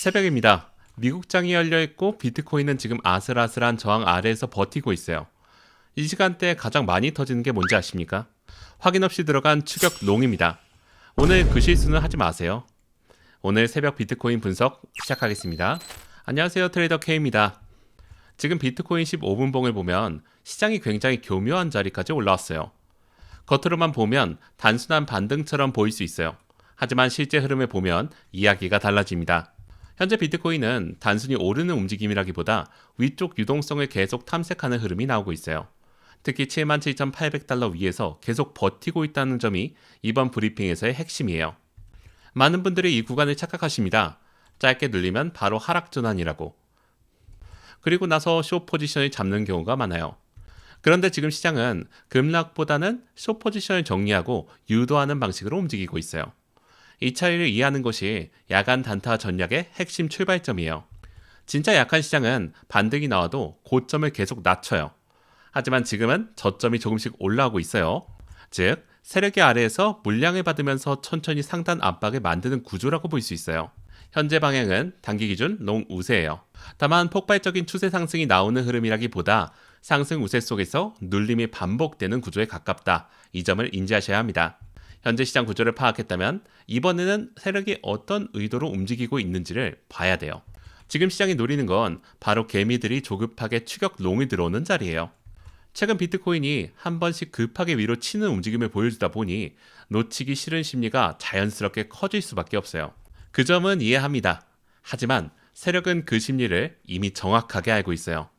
새벽입니다. 미국장이 열려 있고 비트코인은 지금 아슬아슬한 저항 아래에서 버티고 있어요. 이 시간대에 가장 많이 터지는 게 뭔지 아십니까? 확인 없이 들어간 추격 롱입니다. 오늘 그 실수는 하지 마세요. 오늘 새벽 비트코인 분석 시작하겠습니다. 안녕하세요, 트레이더 K입니다. 지금 비트코인 15분봉을 보면 시장이 굉장히 교묘한 자리까지 올라왔어요. 겉으로만 보면 단순한 반등처럼 보일 수 있어요. 하지만 실제 흐름을 보면 이야기가 달라집니다. 현재 비트코인은 단순히 오르는 움직임이라기보다 위쪽 유동성을 계속 탐색하는 흐름이 나오고 있어요. 특히 77,800달러 위에서 계속 버티고 있다는 점이 이번 브리핑에서의 핵심이에요. 많은 분들이 이 구간을 착각하십니다. 짧게 눌리면 바로 하락 전환이라고. 그리고 나서 숏 포지션을 잡는 경우가 많아요. 그런데 지금 시장은 급락보다는 숏 포지션을 정리하고 유도하는 방식으로 움직이고 있어요. 이 차이를 이해하는 것이 야간 단타 전략의 핵심 출발점이에요. 진짜 약한 시장은 반등이 나와도 고점을 계속 낮춰요. 하지만 지금은 저점이 조금씩 올라오고 있어요. 즉, 세력의 아래에서 물량을 받으면서 천천히 상단 압박을 만드는 구조라고 볼 수 있어요. 현재 방향은 단기 기준 롱 우세예요. 다만 폭발적인 추세 상승이 나오는 흐름이라기보다 상승 우세 속에서 눌림이 반복되는 구조에 가깝다. 이 점을 인지하셔야 합니다. 현재 시장 구조를 파악했다면 이번에는 세력이 어떤 의도로 움직이고 있는지를 봐야 돼요. 지금 시장이 노리는 건 바로 개미들이 조급하게 추격 롱을 들어오는 자리예요. 최근 비트코인이 한 번씩 급하게 위로 치는 움직임을 보여주다 보니 놓치기 싫은 심리가 자연스럽게 커질 수밖에 없어요. 그 점은 이해합니다. 하지만 세력은 그 심리를 이미 정확하게 알고 있어요.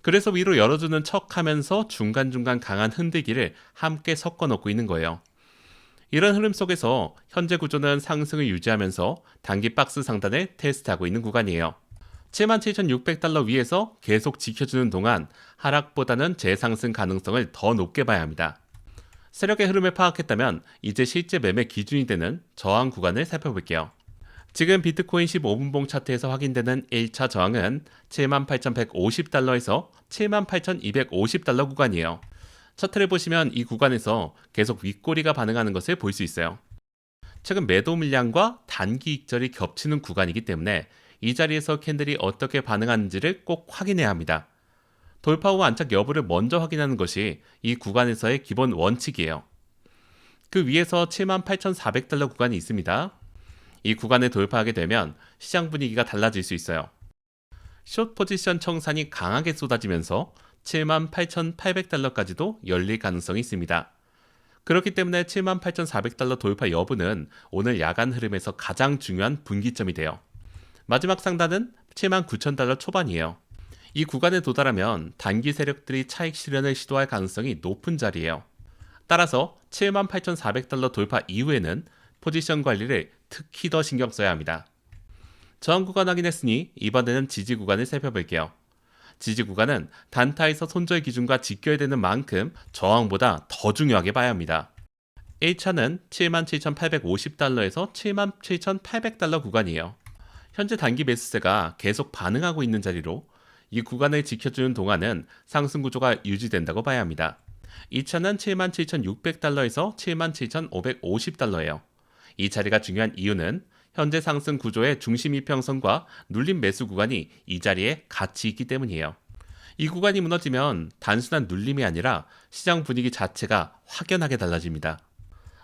그래서 위로 열어주는 척하면서 중간중간 강한 흔들기를 함께 섞어 넣고 있는 거예요. 이런 흐름 속에서 현재 구조는 상승을 유지하면서 단기 박스 상단을 테스트하고 있는 구간이에요. 77,600달러 위에서 계속 지켜주는 동안 하락보다는 재상승 가능성을 더 높게 봐야 합니다. 세력의 흐름을 파악했다면 이제 실제 매매 기준이 되는 저항 구간을 살펴볼게요. 지금 비트코인 15분봉 차트에서 확인되는 1차 저항은 78,150달러에서 78,250달러 구간이에요. 차트를 보시면 이 구간에서 계속 윗꼬리가 반응하는 것을 볼 수 있어요. 최근 매도 물량과 단기 익절이 겹치는 구간이기 때문에 이 자리에서 캔들이 어떻게 반응하는지를 꼭 확인해야 합니다. 돌파 후 안착 여부를 먼저 확인하는 것이 이 구간에서의 기본 원칙이에요. 그 위에서 78,400달러 구간이 있습니다. 이 구간을 돌파하게 되면 시장 분위기가 달라질 수 있어요. 숏 포지션 청산이 강하게 쏟아지면서 78,800달러까지도 열릴 가능성이 있습니다. 그렇기 때문에 78,400달러 돌파 여부는 오늘 야간 흐름에서 가장 중요한 분기점이 돼요. 마지막 상단은 79,000달러 초반이에요. 이 구간에 도달하면 단기 세력들이 차익 실현을 시도할 가능성이 높은 자리예요. 따라서 78,400달러 돌파 이후에는 포지션 관리를 특히 더 신경 써야 합니다. 저항 구간 확인했으니 이번에는 지지 구간을 살펴볼게요. 지지 구간은 단타에서 손절 기준과 직결되는 만큼 저항보다 더 중요하게 봐야 합니다. 1차는 77,850달러에서 77,800달러 구간이에요. 현재 단기 매수세가 계속 반응하고 있는 자리로 이 구간을 지켜주는 동안은 상승 구조가 유지된다고 봐야 합니다. 2차는 77,600달러에서 77,550달러예요. 이 자리가 중요한 이유는 현재 상승 구조의 중심 이평선과 눌림 매수 구간이 이 자리에 같이 있기 때문이에요. 이 구간이 무너지면 단순한 눌림이 아니라 시장 분위기 자체가 확연하게 달라집니다.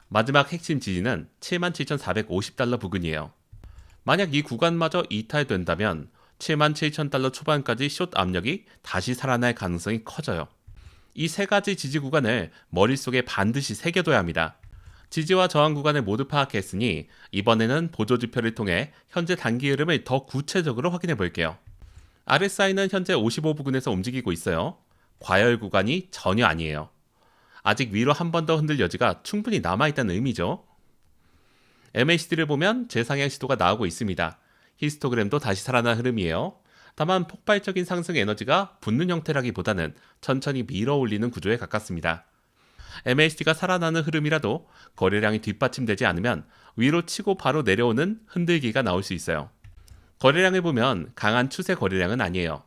마지막 핵심 지지는 77,450달러 부근이에요. 만약 이 구간마저 이탈된다면 77,000달러 초반까지 숏 압력이 다시 살아날 가능성이 커져요. 이 세 가지 지지 구간을 머릿속에 반드시 새겨둬야 합니다. 지지와 저항 구간을 모두 파악했으니 이번에는 보조지표를 통해 현재 단기 흐름을 더 구체적으로 확인해 볼게요. RSI는 현재 55부근에서 움직이고 있어요. 과열 구간이 전혀 아니에요. 아직 위로 한 번 더 흔들 여지가 충분히 남아있다는 의미죠. MACD를 보면 재상향 시도가 나오고 있습니다. 히스토그램도 다시 살아난 흐름이에요. 다만 폭발적인 상승 에너지가 붙는 형태라기보다는 천천히 밀어 올리는 구조에 가깝습니다. MACD가 살아나는 흐름이라도 거래량이 뒷받침되지 않으면 위로 치고 바로 내려오는 흔들기가 나올 수 있어요. 거래량을 보면 강한 추세 거래량은 아니에요.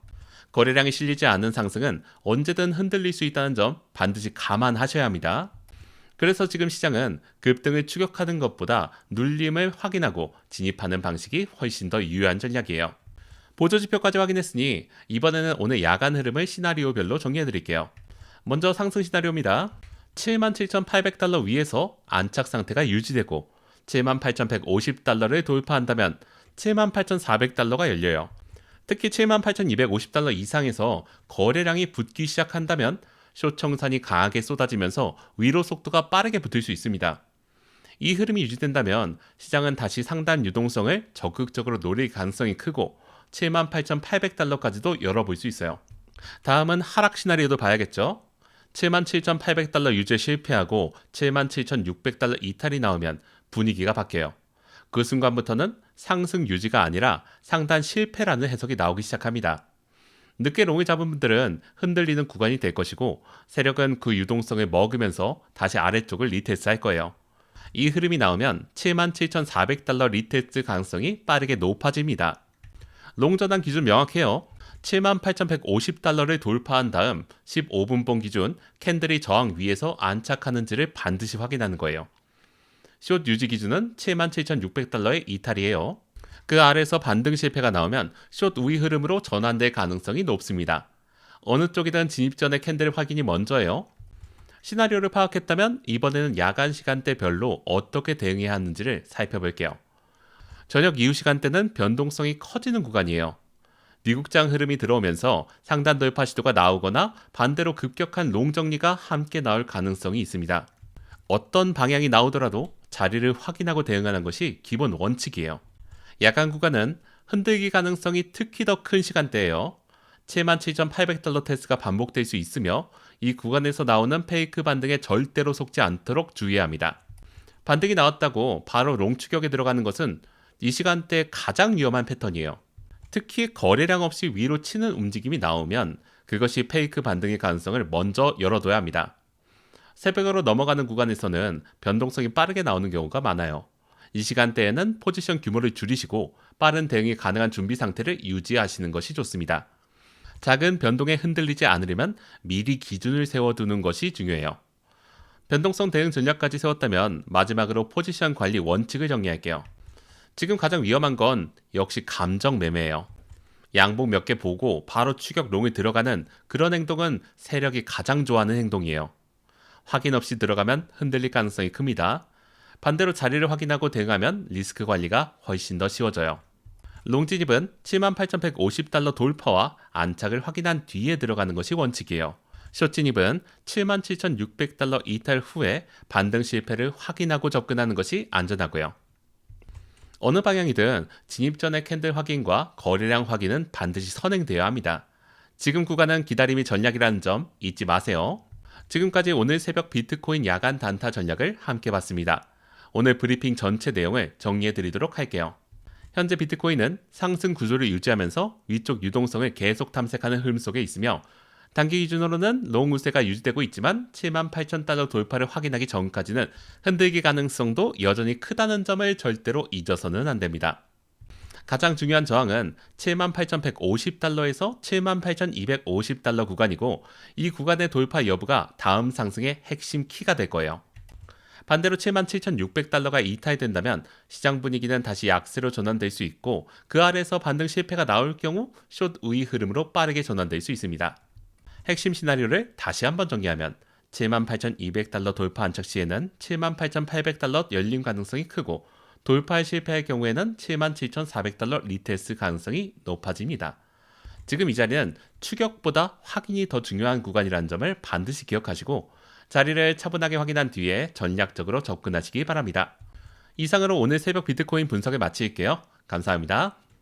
거래량이 실리지 않는 상승은 언제든 흔들릴 수 있다는 점 반드시 감안하셔야 합니다. 그래서 지금 시장은 급등을 추격하는 것보다 눌림을 확인하고 진입하는 방식이 훨씬 더 유효한 전략이에요. 보조지표까지 확인했으니 이번에는 오늘 야간 흐름을 시나리오별로 정리해드릴게요. 먼저 상승 시나리오입니다. 77,800달러 위에서 안착 상태가 유지되고 78,150달러를 돌파한다면 78,400달러가 열려요. 특히 78,250달러 이상에서 거래량이 붙기 시작한다면 숏 청산이 강하게 쏟아지면서 위로 속도가 빠르게 붙을 수 있습니다. 이 흐름이 유지된다면 시장은 다시 상단 유동성을 적극적으로 노릴 가능성이 크고 78,800달러까지도 열어볼 수 있어요. 다음은 하락 시나리오도 봐야겠죠. 77,800달러 유지에 실패하고 77,600달러 이탈이 나오면 분위기가 바뀌어요. 그 순간부터는 상승 유지가 아니라 상단 실패라는 해석이 나오기 시작합니다. 늦게 롱을 잡은 분들은 흔들리는 구간이 될 것이고 세력은 그 유동성을 먹으면서 다시 아래쪽을 리테스트할 거예요. 이 흐름이 나오면 77,400달러 리테스트 가능성이 빠르게 높아집니다. 롱 전환 기준 명확해요. 78,150달러를 돌파한 다음 15분봉 기준 캔들이 저항 위에서 안착하는지를 반드시 확인하는 거예요. 숏 유지 기준은 77,600달러의 이탈이에요. 그 아래에서 반등 실패가 나오면 숏 우위 흐름으로 전환될 가능성이 높습니다. 어느 쪽이든 진입 전에 캔들 확인이 먼저예요. 시나리오를 파악했다면 이번에는 야간 시간대별로 어떻게 대응해야 하는지를 살펴볼게요. 저녁 이후 시간대는 변동성이 커지는 구간이에요. 미국장 흐름이 들어오면서 상단 돌파 시도가 나오거나 반대로 급격한 롱 정리가 함께 나올 가능성이 있습니다. 어떤 방향이 나오더라도 자리를 확인하고 대응하는 것이 기본 원칙이에요. 야간 구간은 흔들기 가능성이 특히 더 큰 시간대예요. 77,800달러 테스트가 반복될 수 있으며 이 구간에서 나오는 페이크 반등에 절대로 속지 않도록 주의해야 합니다. 반등이 나왔다고 바로 롱 추격에 들어가는 것은 이 시간대에 가장 위험한 패턴이에요. 특히 거래량 없이 위로 치는 움직임이 나오면 그것이 페이크 반등의 가능성을 먼저 열어둬야 합니다. 새벽으로 넘어가는 구간에서는 변동성이 빠르게 나오는 경우가 많아요. 이 시간대에는 포지션 규모를 줄이시고 빠른 대응이 가능한 준비 상태를 유지하시는 것이 좋습니다. 작은 변동에 흔들리지 않으려면 미리 기준을 세워두는 것이 중요해요. 변동성 대응 전략까지 세웠다면 마지막으로 포지션 관리 원칙을 정리할게요. 지금 가장 위험한 건 역시 감정 매매예요. 양봉 몇 개 보고 바로 추격 롱에 들어가는 그런 행동은 세력이 가장 좋아하는 행동이에요. 확인 없이 들어가면 흔들릴 가능성이 큽니다. 반대로 자리를 확인하고 대응하면 리스크 관리가 훨씬 더 쉬워져요. 롱 진입은 78,150달러 돌파와 안착을 확인한 뒤에 들어가는 것이 원칙이에요. 숏 진입은 77,600달러 이탈 후에 반등 실패를 확인하고 접근하는 것이 안전하고요. 어느 방향이든 진입 전의 캔들 확인과 거래량 확인은 반드시 선행되어야 합니다. 지금 구간은 기다림이 전략이라는 점 잊지 마세요. 지금까지 오늘 새벽 비트코인 야간 단타 전략을 함께 봤습니다. 오늘 브리핑 전체 내용을 정리해 드리도록 할게요. 현재 비트코인은 상승 구조를 유지하면서 위쪽 유동성을 계속 탐색하는 흐름 속에 있으며 단기 기준으로는 롱 우세가 유지되고 있지만 78,000달러 돌파를 확인하기 전까지는 흔들기 가능성도 여전히 크다는 점을 절대로 잊어서는 안 됩니다. 가장 중요한 저항은 78,150달러에서 78,250달러 구간이고 이 구간의 돌파 여부가 다음 상승의 핵심 키가 될 거예요. 반대로 77,600달러가 이탈된다면 시장 분위기는 다시 약세로 전환될 수 있고 그 아래에서 반등 실패가 나올 경우 숏 우위 흐름으로 빠르게 전환될 수 있습니다. 핵심 시나리오를 다시 한번 정리하면 78,200달러 돌파 안착 시에는 78,800달러 열림 가능성이 크고 돌파에 실패할 경우에는 77,400달러 리테스트 가능성이 높아집니다. 지금 이 자리는 추격보다 확인이 더 중요한 구간이라는 점을 반드시 기억하시고 자리를 차분하게 확인한 뒤에 전략적으로 접근하시기 바랍니다. 이상으로 오늘 새벽 비트코인 분석을 마칠게요. 감사합니다.